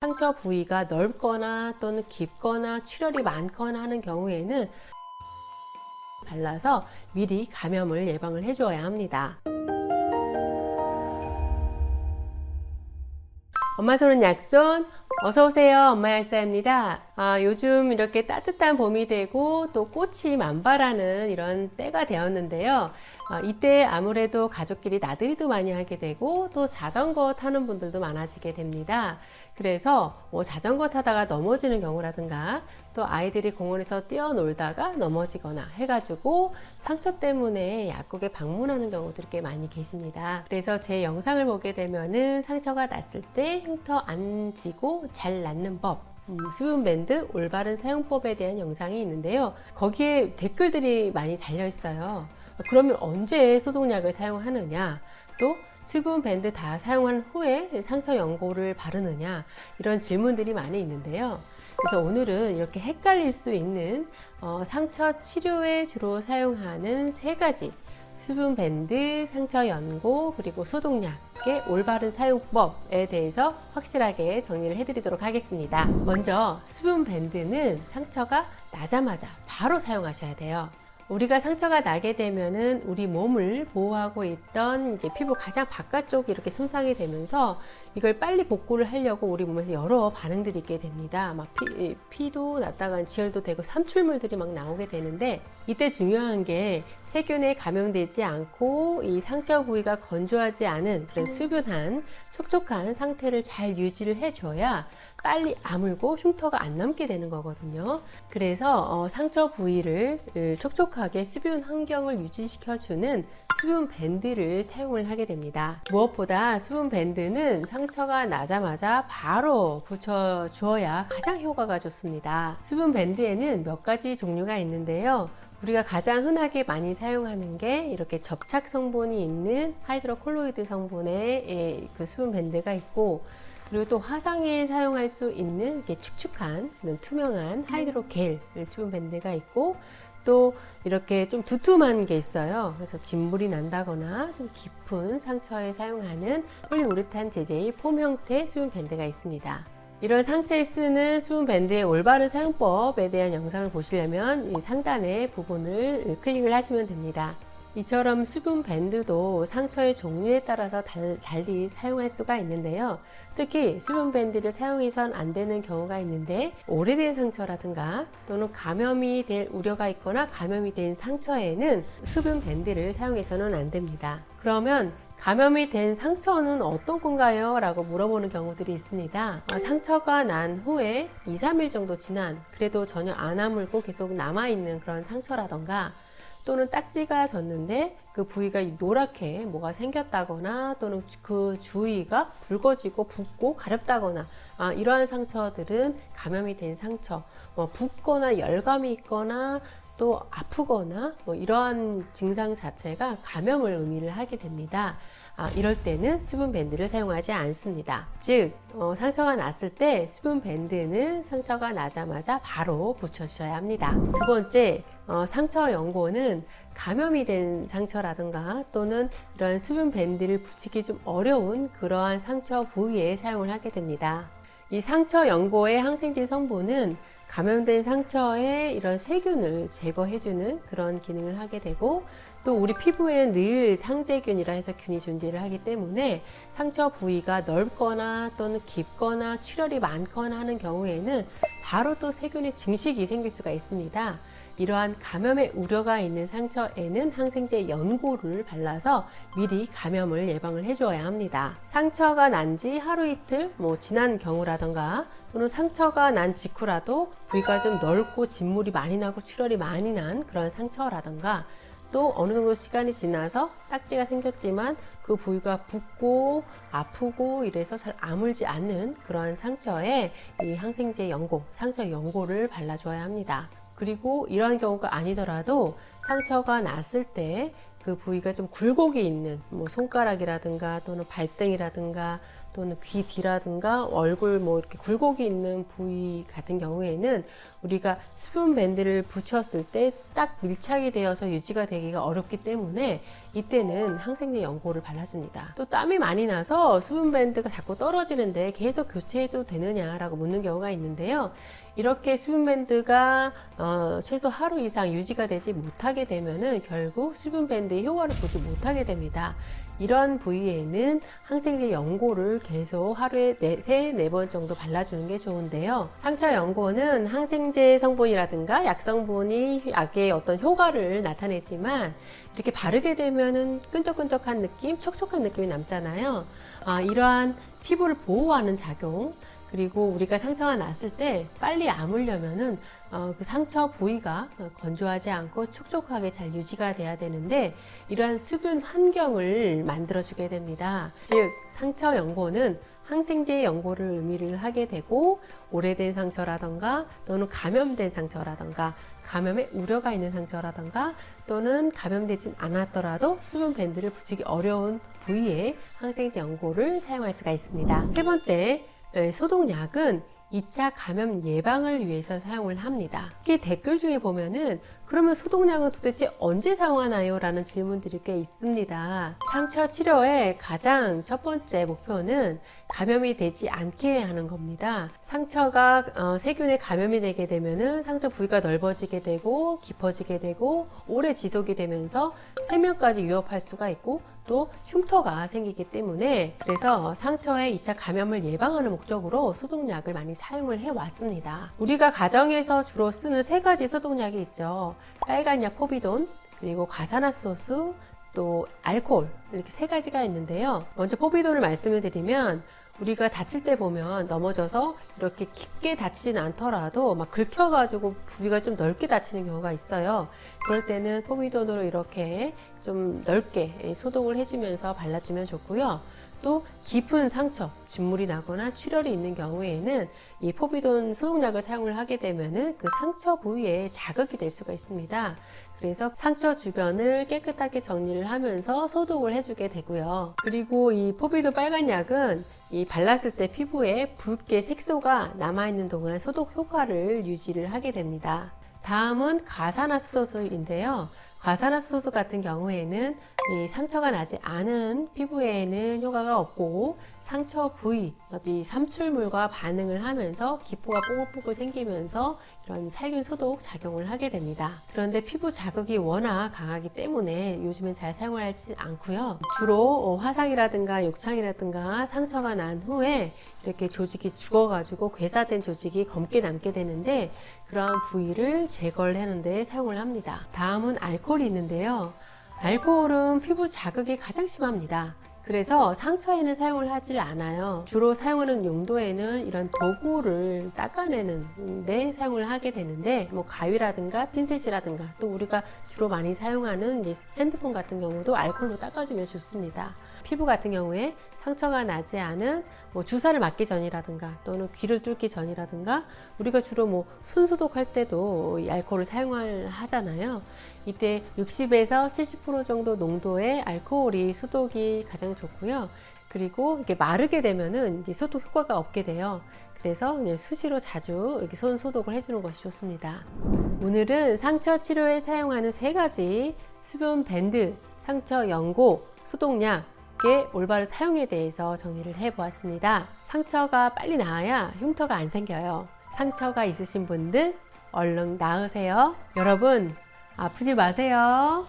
상처 부위가 넓거나 또는 깊거나 출혈이 많거나 하는 경우에는 발라서 미리 감염을 예방을 해주어야 합니다. 엄마 손은 약손, 어서오세요. 엄마 열사입니다. 요즘 이렇게 따뜻한 봄이 되고 또 꽃이 만발하는 이런 때가 되었는데요. 이때 아무래도 가족끼리 나들이도 많이 하게 되고 또 자전거 타는 분들도 많아지게 됩니다. 그래서 자전거 타다가 넘어지는 경우라든가 또 아이들이 공원에서 뛰어놀다가 넘어지거나 해가지고 상처 때문에 약국에 방문하는 경우들이 꽤 많이 계십니다. 그래서 제 영상을 보게 되면은 상처가 났을 때 흉터 안 지고 잘 낫는 법, 수분밴드 올바른 사용법에 대한 영상이 있는데요. 거기에 댓글들이 많이 달려 있어요. 그러면 언제 소독약을 사용하느냐, 또 수분밴드 다 사용한 후에 상처 연고를 바르느냐, 이런 질문들이 많이 있는데요. 그래서 오늘은 이렇게 헷갈릴 수 있는 상처 치료에 주로 사용하는 세 가지 수분밴드, 상처 연고, 그리고 소독약의 올바른 사용법에 대해서 확실하게 정리를 해드리도록 하겠습니다. 먼저 수분밴드는 상처가 나자마자 바로 사용하셔야 돼요. 우리가 상처가 나게 되면은 우리 몸을 보호하고 있던 이제 피부 가장 바깥쪽이 이렇게 손상이 되면서 이걸 빨리 복구를 하려고 우리 몸에서 여러 반응들이 있게 됩니다. 막 피도 났다가 지혈도 되고 삼출물들이 막 나오게 되는데, 이때 중요한 게 세균에 감염되지 않고 이 상처 부위가 건조하지 않은 그런 수분한 촉촉한 상태를 잘 유지를 해줘야 빨리 아물고 흉터가 안 남게 되는 거거든요. 그래서 상처 부위를 촉촉하게 수분 환경을 유지시켜주는 수분 밴드를 사용을 하게 됩니다. 무엇보다 수분 밴드는 상처가 나자마자 바로 붙여 주어야 가장 효과가 좋습니다. 수분 밴드에는 몇 가지 종류가 있는데요. 우리가 가장 흔하게 많이 사용하는 게 이렇게 접착 성분이 있는 하이드로콜로이드 성분의 그 수분 밴드가 있고, 그리고 또 화상에 사용할 수 있는 이렇게 축축한 그런 투명한 하이드로겔 수분 밴드가 있고, 또 이렇게 좀 두툼한 게 있어요. 그래서 진물이 난다거나 좀 깊은 상처에 사용하는 폴리우레탄 재질의 폼 형태 수분 밴드가 있습니다. 이런 상처에 쓰는 수분 밴드의 올바른 사용법에 대한 영상을 보시려면 이 상단의 부분을 클릭을 하시면 됩니다. 이처럼 수분 밴드도 상처의 종류에 따라서 달리 사용할 수가 있는데요. 특히 수분 밴드를 사용해선 안 되는 경우가 있는데, 오래된 상처라든가 또는 감염이 될 우려가 있거나 감염이 된 상처에는 수분 밴드를 사용해서는 안 됩니다. 그러면 감염이 된 상처는 어떤 건가요? 라고 물어보는 경우들이 있습니다. 상처가 난 후에 2-3일 정도 지난, 그래도 전혀 안 아물고 계속 남아있는 그런 상처라던가, 또는 딱지가 졌는데 그 부위가 노랗게 뭐가 생겼다거나, 또는 그 주위가 붉어지고 붓고 가렵다거나, 이러한 상처들은 감염이 된 상처, 붓거나 열감이 있거나 또 아프거나 이러한 증상 자체가 감염을 의미를 하게 됩니다. 이럴 때는 수분 밴드를 사용하지 않습니다. 즉 상처가 났을 때 수분 밴드는 상처가 나자마자 바로 붙여주셔야 합니다. 두 번째, 상처 연고는 감염이 된 상처라든가 또는 이런 수분 밴드를 붙이기 좀 어려운 그러한 상처 부위에 사용을 하게 됩니다. 이 상처 연고의 항생제 성분은 감염된 상처에 이런 세균을 제거해주는 그런 기능을 하게 되고, 또 우리 피부에는 늘 상재균이라 해서 균이 존재를 하기 때문에 상처 부위가 넓거나 또는 깊거나 출혈이 많거나 하는 경우에는 바로 또 세균의 증식이 생길 수가 있습니다. 이러한 감염의 우려가 있는 상처에는 항생제 연고를 발라서 미리 감염을 예방을 해주어야 합니다. 상처가 난 지 하루 이틀 지난 경우라던가, 또는 상처가 난 직후라도 부위가 좀 넓고 진물이 많이 나고 출혈이 많이 난 그런 상처라던가, 또 어느 정도 시간이 지나서 딱지가 생겼지만 그 부위가 붓고 아프고 이래서 잘 아물지 않는 그러한 상처에 이 항생제 연고, 상처 연고를 발라줘야 합니다. 그리고 이러한 경우가 아니더라도 상처가 났을 때 그 부위가 좀 굴곡이 있는 손가락이라든가 또는 발등이라든가 또는 귀 뒤라든가 얼굴 뭐 이렇게 굴곡이 있는 부위 같은 경우에는 우리가 수분 밴드를 붙였을 때 딱 밀착이 되어서 유지가 되기가 어렵기 때문에 이때는 항생제 연고를 발라줍니다. 또 땀이 많이 나서 수분 밴드가 자꾸 떨어지는데 계속 교체해도 되느냐라고 묻는 경우가 있는데요. 이렇게 수분 밴드가 최소 하루 이상 유지가 되지 못하게 되면은 결국 수분 밴드의 효과를 보지 못하게 됩니다. 이런 부위에는 항생제 연고를 계속 하루에 3-4번 정도 발라주는 게 좋은데요. 상처 연고는 항생제 성분이라든가 약 성분이 약의 어떤 효과를 나타내지만 이렇게 바르게 되면은 끈적끈적한 느낌, 촉촉한 느낌이 남잖아요. 이러한 피부를 보호하는 작용, 그리고 우리가 상처가 났을 때 빨리 아물려면은 그 상처 부위가 건조하지 않고 촉촉하게 잘 유지가 돼야 되는데 이러한 수분 환경을 만들어 주게 됩니다. 즉 상처 연고는 항생제 연고를 의미를 하게 되고 오래된 상처라던가 또는 감염된 상처라던가 감염의 우려가 있는 상처라던가 또는 감염되진 않았더라도 수분 밴드를 붙이기 어려운 부위에 항생제 연고를 사용할 수가 있습니다. 세 번째, 소독약은 2차 감염 예방을 위해서 사용을 합니다. 이게 댓글 중에 보면은 그러면 소독약은 도대체 언제 사용하나요? 라는 질문들이 꽤 있습니다. 상처 치료의 가장 첫 번째 목표는 감염이 되지 않게 하는 겁니다. 상처가 세균에 감염이 되게 되면은 상처 부위가 넓어지게 되고 깊어지게 되고 오래 지속이 되면서 생명까지 위협할 수가 있고 또 흉터가 생기기 때문에 그래서 상처의 2차 감염을 예방하는 목적으로 소독약을 많이 사용을 해왔습니다. 우리가 가정에서 주로 쓰는 3가지 소독약이 있죠. 빨간약 포비돈, 그리고 과산화수소수, 또 알코올, 이렇게 3가지가 있는데요. 먼저 포비돈을 말씀을 드리면 우리가 다칠 때 보면 넘어져서 이렇게 깊게 다치진 않더라도 막 긁혀가지고 부위가 좀 넓게 다치는 경우가 있어요. 그럴 때는 포비돈으로 이렇게 좀 넓게 소독을 해주면서 발라주면 좋고요. 또 깊은 상처, 진물이 나거나 출혈이 있는 경우에는 이 포비돈 소독약을 사용을 하게 되면은 그 상처 부위에 자극이 될 수가 있습니다. 그래서 상처 주변을 깨끗하게 정리를 하면서 소독을 해주게 되고요. 그리고 이 포비돈 빨간 약은 이 발랐을 때 피부에 붉게 색소가 남아있는 동안 소독 효과를 유지를 하게 됩니다. 다음은 과산화수소수인데요. 과산화수소수 같은 경우에는 이 상처가 나지 않은 피부에는 효과가 없고 상처 부위, 이 삼출물과 반응을 하면서 기포가 뽀글뽀글 생기면서 이런 살균 소독 작용을 하게 됩니다. 그런데 피부 자극이 워낙 강하기 때문에 요즘엔 잘 사용을 하지 않고요. 주로 화상이라든가 욕창이라든가 상처가 난 후에 이렇게 조직이 죽어가지고 괴사된 조직이 검게 남게 되는데 그러한 부위를 제거를 하는 데 사용을 합니다. 다음은 알코올이 있는데요. 알코올은 피부 자극이 가장 심합니다. 그래서 상처에는 사용을 하질 않아요. 주로 사용하는 용도에는 이런 도구를 닦아내는 데 사용을 하게 되는데 뭐 가위라든가 핀셋이라든가 또 우리가 주로 많이 사용하는 핸드폰 같은 경우도 알코올로 닦아주면 좋습니다. 피부 같은 경우에 상처가 나지 않은 뭐 주사를 맞기 전이라든가 또는 귀를 뚫기 전이라든가 우리가 주로 뭐 손 소독할 때도 이 알코올을 사용을 하잖아요. 이때 60에서 70% 정도 농도의 알코올이 소독이 가장 좋고요. 그리고 이렇게 마르게 되면은 이제 소독 효과가 없게 돼요. 그래서 그냥 수시로 자주 이렇게 손 소독을 해주는 것이 좋습니다. 오늘은 상처 치료에 사용하는 3가지 수분 밴드, 상처 연고, 소독약 의 올바른 사용에 대해서 정리를 해보았습니다. 상처가 빨리 나아야 흉터가 안 생겨요. 상처가 있으신 분들 얼른 나으세요. 여러분 아프지 마세요.